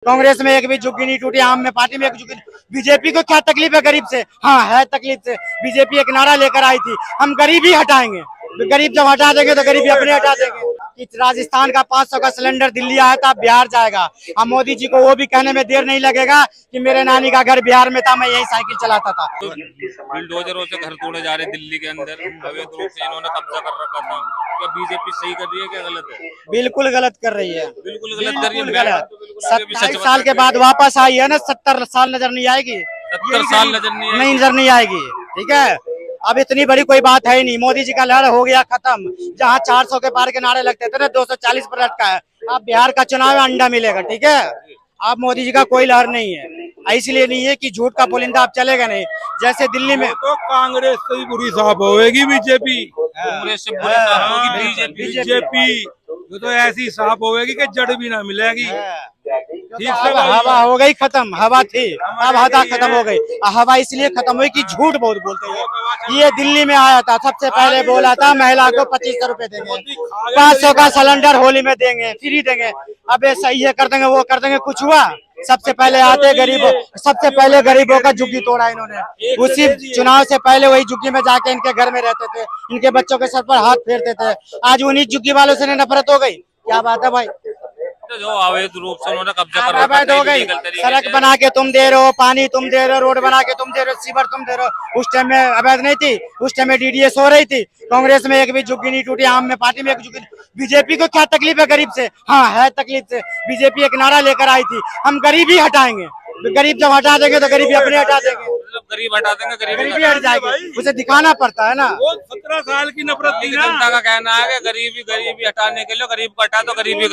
कांग्रेस में एक भी झुग्गी नहीं टूटी, आम में पार्टी में एक झुग्गी। बीजेपी को क्या तकलीफ है गरीब से? हाँ है तकलीफ से। बीजेपी एक नारा लेकर आई थी, हम गरीबी हटाएंगे। गरीब जब हटा देंगे तो गरीबी अपने हटा देंगे। कि राजस्थान का 500 का सिलेंडर दिल्ली आया था, बिहार जाएगा। अब मोदी जी को वो भी कहने में देर नहीं लगेगा कि मेरे नानी का घर बिहार में था, मैं यही साइकिल चलाता था। बुलडोजरों से घर तोड़े जा रहे दिल्ली के अंदर, अवैध रूप से इन्होंने कब्जा कर रखा था। क्या बीजेपी सही कर रही है, क्या गलत है? बिल्कुल गलत कर रही है, बिल्कुल गलत कर रही है। गलत। 27 साल के बाद वापस आई है ना, 70 साल नजर नहीं आएगी, 70 साल नजर नहीं आएगी। ठीक है, अब इतनी बड़ी कोई बात है ही नहीं। मोदी जी का लहर हो गया खत्म। जहाँ 400 के पार के नारे लगते थे ना, 240 पर लटका है। अब बिहार का चुनाव में अंडा मिलेगा। ठीक है, अब मोदी जी का कोई लहर नहीं है। इसलिए नहीं है कि झूठ का पुलिंदा अब चलेगा नहीं। जैसे दिल्ली में तो कांग्रेस से ही बुरी साहब होगी बीजेपी, कांग्रेस से बुरी साहब होगी बीजेपी तो ऐसी साफ होगी कि जड़ भी ना मिलेगी। ठीक है, हवा हो गई खत्म। हवा थी, अब हवा खत्म हो गई। हवा इसलिए खत्म हुई कि झूठ बहुत बोलते हैं। ये दिल्ली में आया था, सबसे पहले बोला था महिला को 2500 रुपए देंगे, 500 का सिलेंडर होली में देंगे, फ्री देंगे। अब ये सही है, कर देंगे, वो कर देंगे। कुछ हुआ? सबसे पहले आते गरीबों, सबसे पहले गरीबों का झुग्गी तोड़ा इन्होंने। उसी चुनाव से पहले वही झुग्गी में जाके इनके घर में रहते थे, इनके बच्चों के सर पर हाथ फेरते थे। आज उन्हीं झुग्गी वालों से नफरत हो गई। क्या बात है भाई? जो अवैध रूप से उन्होंने कब्जा कर रखा हो गई। सड़क बना के तुम दे रहे हो, पानी तुम दे रहे हो, रोड बना के तुम दे रहे हो, सीवर तुम दे रहे हो। उस टाइम में अवैध नहीं थी, उस टाइम में डीडीएस हो रही थी। कांग्रेस में एक भी झुग्गी नहीं टूटी, आम में पार्टी में एक झुग्गी। बीजेपी को क्या तकलीफ है गरीब से? हाँ है तकलीफ से। बीजेपी एक नारा लेकर आई थी, हम गरीबी हटाएंगे। गरीब जब हटा देंगे तो गरीबी अपने हटा देंगे। गरीब हटा देंगे, गरीबी हट जाएगी। उसे दिखाना पड़ता है ना। वो 17 साल की नफरत थी ना। जनता का कहना है कि गरीबी हटाने के लिए गरीब को हटा दो, गरीबी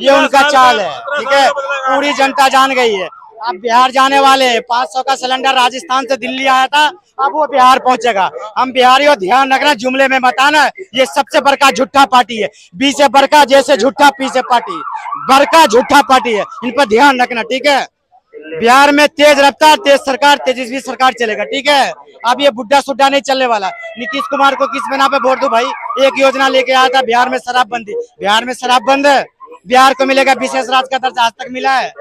ये उनका चाल है। ठीक है, पूरी जनता जान गई है। अब बिहार जाने वाले 500 का सिलेंडर राजस्थान से दिल्ली आया था, अब वो बिहार पहुंचेगा। हम बिहारियों ध्यान रखना, जुमले में मत आना। ये सबसे बड़का झूठा पार्टी है। बी से बड़का, जैसे झूठा पी से पार्टी, बड़का झूठा पार्टी है। इन पर ध्यान रखना। ठीक है, बिहार में तेज रफ्तार, तेज सरकार, तेजस्वी सरकार चलेगा। ठीक है, अब ये बुड्ढा सुड्ढा नहीं चलने वाला। नीतीश कुमार को किस बिना पे वोट दो भाई? एक योजना लेके आया था बिहार में शराबबंदी। बिहार में शराब बंद है, बिहार को मिलेगा विशेष राज्य का दर्जा, आज तक मिला है?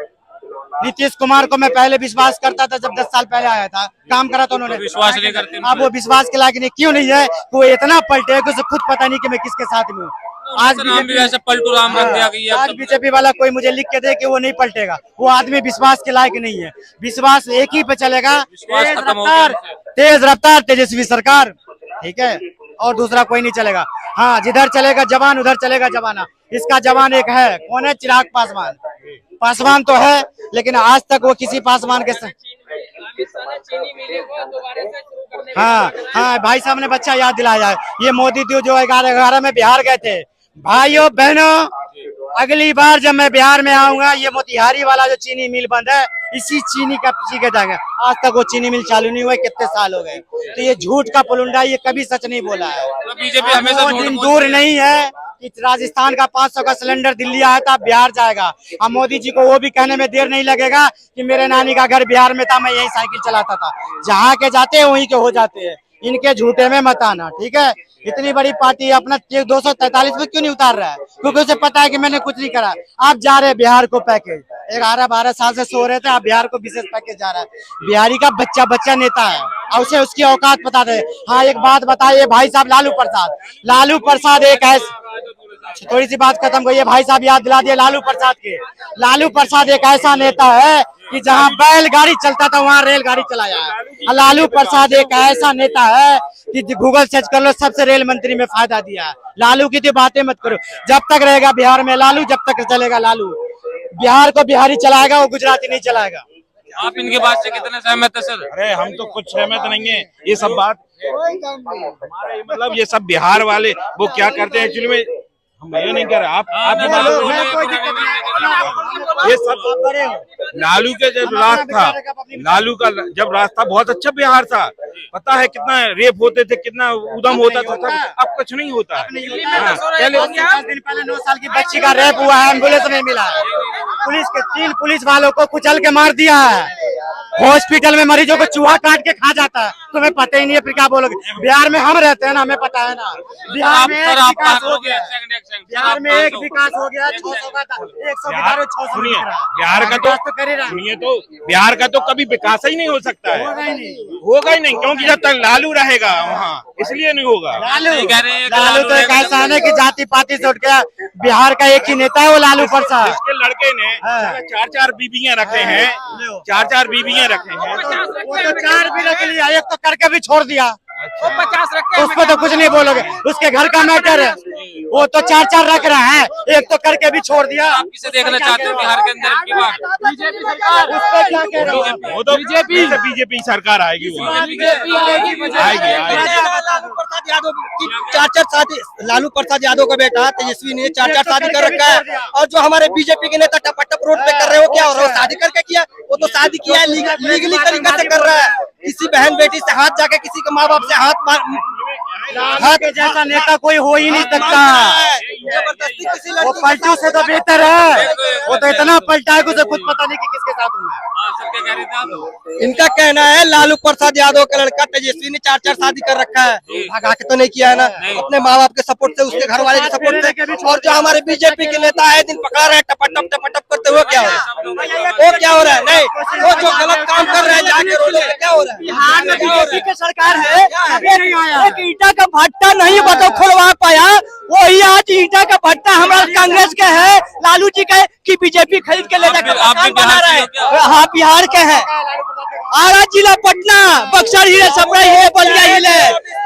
नीतीश कुमार को मैं पहले विश्वास करता था, जब 10 साल पहले आया था, काम करा था उन्होंने। विश्वास नहीं करते। अब वो विश्वास के लायक नहीं। क्यों नहीं है? वो इतना पलटे है कि उसे खुद पता नहीं कि मैं किसके साथ में हूँ। आज भी वैसे पलटू राम रख दिया गया। आज बीजेपी वाला कोई मुझे लिख के दे कि वो नहीं पलटेगा। वो आदमी विश्वास के लायक नहीं है। विश्वास एक ही पे चलेगा, तेज रफ्तार तेजस्वी सरकार। ठीक है, और दूसरा कोई नहीं चलेगा। हाँ, जिधर चलेगा जवान उधर चलेगा जवाना। इसका जवान एक है, कौन है? चिराग पासवान। पासवान तो है, लेकिन आज तक वो किसी पासवान के हाँ भाई साहब ने बच्चा याद दिलाया है। ये मोदी जी जो 11 में बिहार गए थे। भाइयों बहनों, अगली बार जब मैं बिहार में आऊंगा, ये मोतिहारी वाला जो चीनी मिल बंद है, इसी चीनी का पीछे जाएगा। आज तक वो चीनी मिल चालू नहीं हुआ, कितने साल हो गए। तो ये झूठ का पुलुंडा, ये कभी सच नहीं बोला है। बीजेपी हमेशा दिन दूर नहीं है कि राजस्थान का 500 का सिलेंडर दिल्ली आया था, बिहार जाएगा। अब मोदी जी को वो भी कहने में देर नहीं लगेगा कि मेरे नानी का घर बिहार में था, मैं यही साइकिल चलाता था। जहाँ के जाते हैं वहीं के हो जाते हैं। इनके झूठे में मत आना। ठीक है, इतनी बड़ी पार्टी अपना 243 में क्यों नहीं उतार रहा है? क्योंकि उसे पता है कि मैंने कुछ नहीं करा। आप जा रहे बिहार को पैकेज, 11-12 साल से सो रहे थे, आप बिहार को विशेष पैकेज जा रहा है। बिहारी का बच्चा नेता है और उसे उसकी औकात पता दे। हाँ, एक बात बताइए भाई साहब, लालू प्रसाद एक ऐसा, थोड़ी सी बात खत्म करिए भाई साहब, याद दिला दिए लालू प्रसाद के। लालू प्रसाद एक ऐसा नेता है कि जहां बैलगाड़ी चलता था वहां रेलगाड़ी चलाया है। लालू प्रसाद एक ऐसा नेता है कि गूगल सर्च कर लो, सबसे रेल मंत्री में फायदा दिया है। लालू की तो बातें मत करो। जब तक रहेगा बिहार में लालू, जब तक चलेगा लालू। बिहार को बिहारी चलाएगा, वो गुजराती नहीं चलाएगा। आप इनके बात से कितने सहमत है सर? अरे हम तो कुछ सहमत नहीं है। ये सब बात हमारे मतलब ये सब बिहार वाले वो क्या करते हैं एक्चुअली में, हम ये नहीं कर रहे। आप ये सब लालू के जब रास्ता था, लालू का जब रास्ता बहुत अच्छा बिहार था। पता है कितना रेप होते थे, कितना उदम होता था, अब कुछ नहीं होता है। पहले 10 दिन पहले 9 साल की बच्ची का रेप हुआ है, एम्बुलेंस नहीं मिला है। पुलिस के 3 पुलिस वालों को कुचल के मार दिया है। हॉस्पिटल में मरीजों को चूहा काट के खा जाता है, तुम्हें पता ही नहीं है, फिर क्या बोलोगे? बिहार में हम रहते हैं ना, हमें पता है ना। बिहार में एक विकास हो गया, बिहार में एक विकास हो गया, 600 का 100 की दारू 600 सुनिए, बिक रहा है। बिहार का विकास तो कर ही रहा है। सुनिए तो बिहार का तो कभी विकास ही नहीं हो सकता है, होगा ही नहीं। होगा ही नहीं, क्योंकि जब तक लालू रहेगा वहाँ, इसलिए नहीं होगा। लालू तो एक ऐसा है कि जाति पाति से उठ गया, बिहार का एक ही नेता है वो लालू प्रसाद। इसके लड़के ने 4-4 बीबियां रखे हैं, 4-4 बीबियां रखे हैं। वो तो 4 भी रख लिया, एक तो करके भी छोड़ दिया, वो 50 रखे, उसको तो कुछ नहीं बोलोगे, उसके घर का मैटर है। वो तो 4-4 रख रहा है, एक तो करके भी छोड़ दिया। आप किसे देखना चाहते हो बिहार के अंदर की बात? बीजेपी सरकार, उस पे क्या कह रहे हो? वो तो बीजेपी सरकार आएगी, वो बीजेपी आएगी। लालू प्रसाद यादव की 4-4 शादी, लालू प्रसाद यादव का बेटा तेजस्वी ने 4-4 शादी कर रखा है। और जो हमारे बीजेपी के नेता टपटप रोड पे कर रहे हो, क्या हो रहा है? शादी करके किया, वो तो शादी किया है लीगली तरीका से कर रहा है। किसी बहन बेटी से हाथ जाके किसी के माँ बाप से लालू के जैसा नेता कोई हो ही नहीं सकता। जबरदस्ती किसी वो पलटू से तो बेहतर है, वो तो इतना पलटा है कि उसे खुद पता नहीं कि किसके साथ हूँ मैं। हाँ, सर क्या कह रहे थे आप? इनका कहना है लालू प्रसाद यादव का लड़का तेजस्वी ने 4-4 शादी कर रखा है, भगा के तो नहीं किया है ना, अपने माँ बाप के सपोर्ट से, उसके घर वाले के सपोर्ट से। और जो हमारे बीजेपी के नेता है दिन पका रहे हैं टपटप करते हुए, क्या हो रहा है? वो क्या हो रहा है? नहीं, वो जो गलत काम कर रहे हैं जाके रोडों पे, क्या हो रहा है? बिहार में बीजेपी की सरकार है, अभी नहीं आया। एक ईटा का भट्टा नहीं बताओ खुलवा पाया, वही आज ईटा का भट्टा हमारा कांग्रेस के है, लालू जी का है कि बीजेपी खरीद के ले जाकर आप भी मकान बना बिहार रहा से है। हो क्या? हाँ, बिहार के हैं। आरा जिला पटना, बक्सर हीरे, सपरा हीरे, बलिया हीरे,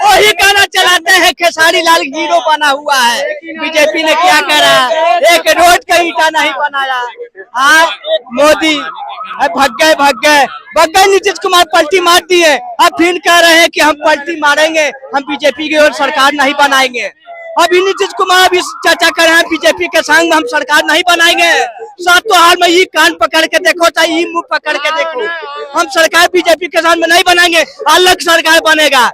वही गाना चलाते हैं, खेसारी लाल हीरो बना हुआ है। बीजेपी ने क्या करा? एक रोड का ईटा नहीं बनाया। हाँ, मोदी भग गए नीतीश कुमार पलटी मार दिए, अब फिर कह रहे हैं कि हम पलटी मारेंगे, हम बीजेपी की ओर सरकार नहीं बनाएंगे। अभी नीतीश कुमार भी चर्चा कर रहे हैं बीजेपी के संग हम सरकार नहीं बनाएंगे। सातों हाल में ये कान पकड़ के देखो, चाहे ये मुंह पकड़ के देखो, हम सरकार बीजेपी के साथ में नहीं बनाएंगे, अलग सरकार बनेगा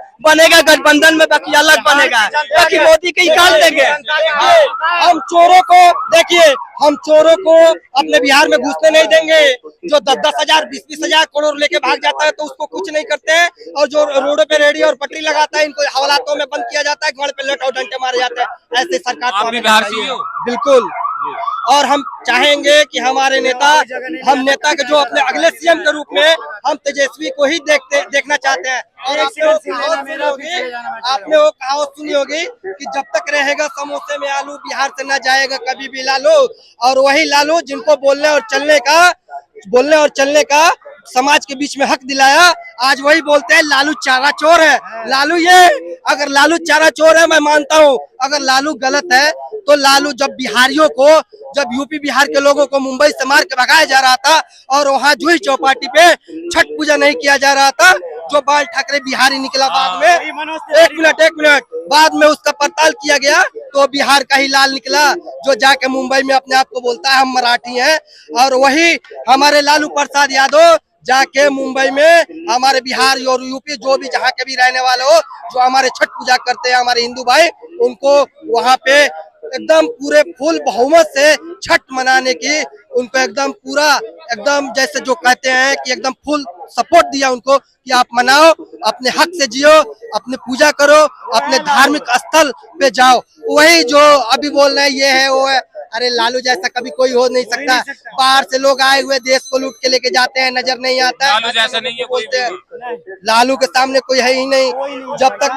गठबंधन में, बाकी अलग बनेगा, बाकी मोदी के निकाल देंगे। हम चोरों को देखिए, हम चोरों को अपने बिहार में घुसने नहीं देंगे। जो 10-10 हजार 20-20 हजार करोड़ लेके भाग जाता है तो उसको कुछ नहीं करते हैं, और जो रोडों पे रेडी और पटरी लगाता है इनको हवालातों में बंद किया जाता है, घर पे लट और डंडे मारे जाते हैं। ऐसे सरकार को आप भी हमें बिहार से चाहिए। ही हो? बिल्कुल। और हम चाहेंगे कि हमारे नेता, हम नेता के जो अपने अगले सीएम के रूप में हम तेजस्वी को ही देखना चाहते हैं। और आपने वो कहावत सुनी होगी कि जब तक रहेगा समोसे में आलू, बिहार से न जाएगा कभी भी लालू। और वही लालू जिनको बोलने और चलने का समाज के बीच में हक दिलाया, आज वही बोलते हैं लालू चारा चोर है। लालू अगर लालू चारा चोर है, मैं मानता हूँ, अगर लालू गलत है तो लालू जब यूपी बिहार के लोगों को मुंबई से मार के भगाया जा रहा था और वहाँ जूही चौपाटी पे छठ पूजा नहीं किया जा रहा था, जो बाल ठाकरे बिहारी निकला बाद में, एक मिनट बाद में उसका पड़ताल किया गया तो बिहार का ही लाल निकला, जो जाके मुंबई में अपने आप को बोलता है हम मराठी हैं। और वही हमारे लालू प्रसाद यादव जाके मुंबई में हमारे बिहार और यूपी जो भी जहाँ के भी रहने वाले हो, जो हमारे छठ पूजा करते हैं हमारे हिंदू भाई, उनको वहाँ पे एकदम पूरे फुल बहुमत से छठ मनाने की, उनको एकदम जैसे जो कहते हैं कि एकदम फुल सपोर्ट दिया उनको कि आप मनाओ, अपने हक से जियो, अपने पूजा करो, अपने धार्मिक स्थल पे जाओ। वही जो अभी बोल रहे हैं ये है वो है, अरे लालू जैसा कभी कोई हो नहीं सकता। बाहर से लोग आए हुए देश को लूट के लेके जाते हैं, नजर नहीं आता है। लालू जैसा नहीं है कोई बोलते हैं लालू के सामने कोई है ही नहीं। जब तक